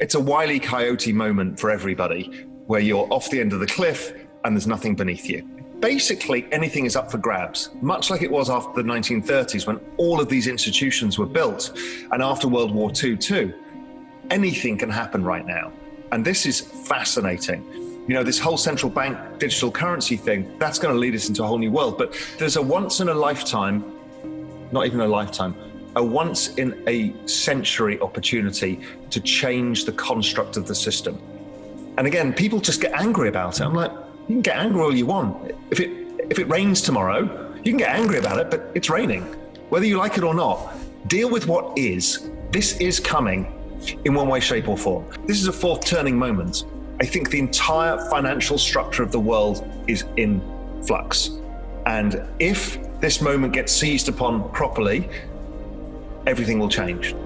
It's a Wile E. Coyote moment for everybody, where you're off the end of the cliff and there's nothing beneath you. Basically, anything is up for grabs, much like it was after the 1930s when all of these institutions were built, and after World War II too. Anything can happen right now. And this is fascinating. You know, this whole central bank digital currency thing, that's going to lead us into a whole new world. But there's a once in a lifetime, not even a lifetime, a once in a century opportunity to change the construct of the system. And again, people just get angry about it. I'm like, you can get angry all you want. If it rains tomorrow, you can get angry about it, but it's raining. Whether you like it or not, deal with what is. This is coming in one way, shape or form. This is a fourth turning moment. I think the entire financial structure of the world is in flux. And if this moment gets seized upon properly, everything will change.